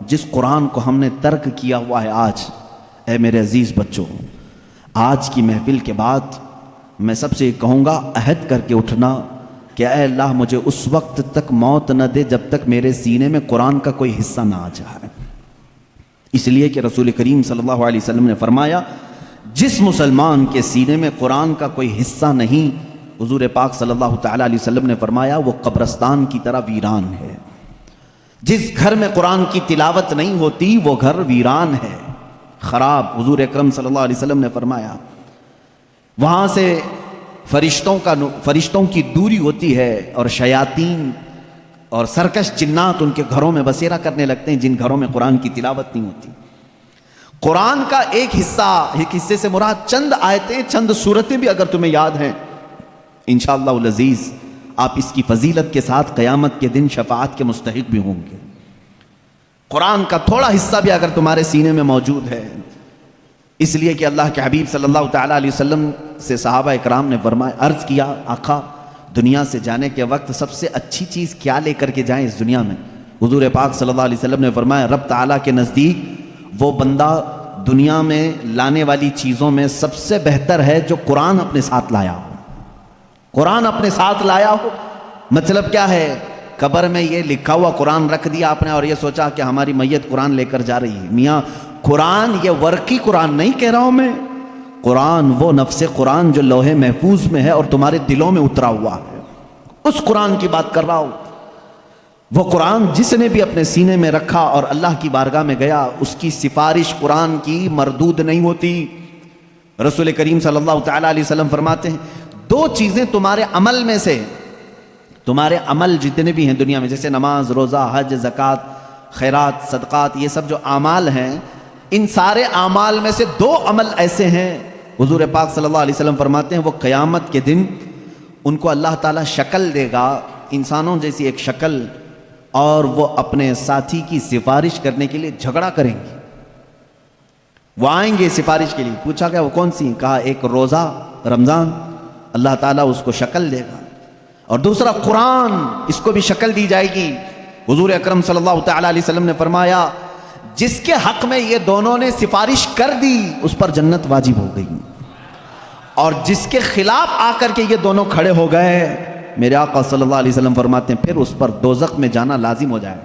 جس قرآن کو ہم نے ترک کیا ہوا ہے آج، اے میرے عزیز بچوں، آج کی محفل کے بعد میں سب سے کہوں گا عہد کر کے اٹھنا کہ اے اللہ مجھے اس وقت تک موت نہ دے جب تک میرے سینے میں قرآن کا کوئی حصہ نہ آ جائے۔ اس لیے کہ رسول کریم صلی اللہ علیہ وسلم نے فرمایا جس مسلمان کے سینے میں قرآن کا کوئی حصہ نہیں، حضور پاک صلی اللہ تعالیٰ علیہ وسلم نے فرمایا وہ قبرستان کی طرح ویران ہے۔ جس گھر میں قرآن کی تلاوت نہیں ہوتی وہ گھر ویران ہے، خراب۔ حضور اکرم صلی اللہ علیہ وسلم نے فرمایا وہاں سے فرشتوں کی دوری ہوتی ہے اور شیاطین اور سرکش جنات ان کے گھروں میں بسیرا کرنے لگتے ہیں جن گھروں میں قرآن کی تلاوت نہیں ہوتی۔ قرآن کا ایک حصے سے مراد چند آیتیں، چند سورتیں بھی اگر تمہیں یاد ہیں، انشاءاللہ العزیز آپ اس کی فضیلت کے ساتھ قیامت کے دن شفاعت کے مستحق بھی ہوں گے۔ قرآن کا تھوڑا حصہ بھی اگر تمہارے سینے میں موجود ہے، اس لیے کہ اللہ کے حبیب صلی اللہ تعالیٰ علیہ وسلم سے صحابہ اکرام نے فرمایا، عرض کیا آقا دنیا سے جانے کے وقت سب سے اچھی چیز کیا لے کر کے جائیں اس دنیا میں؟ حضور پاک صلی اللہ علیہ وسلم نے فرمایا رب تعالیٰ کے نزدیک وہ بندہ دنیا میں لانے والی چیزوں میں سب سے بہتر ہے جو قرآن اپنے ساتھ لایا ہو۔ قرآن اپنے ساتھ لایا ہو مطلب کیا ہے؟ قبر میں یہ لکھا ہوا قرآن رکھ دیا آپ نے اور یہ سوچا کہ ہماری میت قرآن لے کر جا رہی ہے۔ میاں قرآن یہ ورقی قرآن نہیں کہہ رہا ہوں میں، قرآن وہ نفس قرآن جو لوح محفوظ میں ہے اور تمہارے دلوں میں اترا ہوا ہے، اس قرآن کی بات کر رہا ہوں۔ وہ قرآن جس نے بھی اپنے سینے میں رکھا اور اللہ کی بارگاہ میں گیا، اس کی سفارش قرآن کی مردود نہیں ہوتی۔ رسول کریم صلی اللہ تعالیٰ علیہ وسلم فرماتے ہیں دو چیزیں تمہارے عمل میں سے، تمہارے عمل جتنے بھی ہیں دنیا میں، جیسے نماز، روزہ، حج، زکوٰۃ، خیرات، صدقات، یہ سب جو اعمال ہیں، ان سارے اعمال میں سے دو عمل ایسے ہیں، حضور پاک صلی اللہ علیہ وسلم فرماتے ہیں وہ قیامت کے دن ان کو اللہ تعالیٰ شکل دے گا، انسانوں جیسی ایک شکل، اور وہ اپنے ساتھی کی سفارش کرنے کے لیے جھگڑا کریں گے۔ وہ آئیں گے سفارش کے لیے، پوچھا گیا وہ کون سی؟ کہا ایک روزہ رمضان، اللہ تعالیٰ اس کو شکل دے گا، اور دوسرا قرآن، اس کو بھی شکل دی جائے گی۔ حضور اکرم صلی اللہ تعالیٰ علیہ وسلم نے فرمایا جس کے حق میں یہ دونوں نے سفارش کر دی اس پر جنت واجب ہو گئی، اور جس کے خلاف آ کر کے یہ دونوں کھڑے ہو گئے، میرے آقا صلی اللہ علیہ وسلم فرماتے ہیں پھر اس پر دوزخ میں جانا لازم ہو جائے۔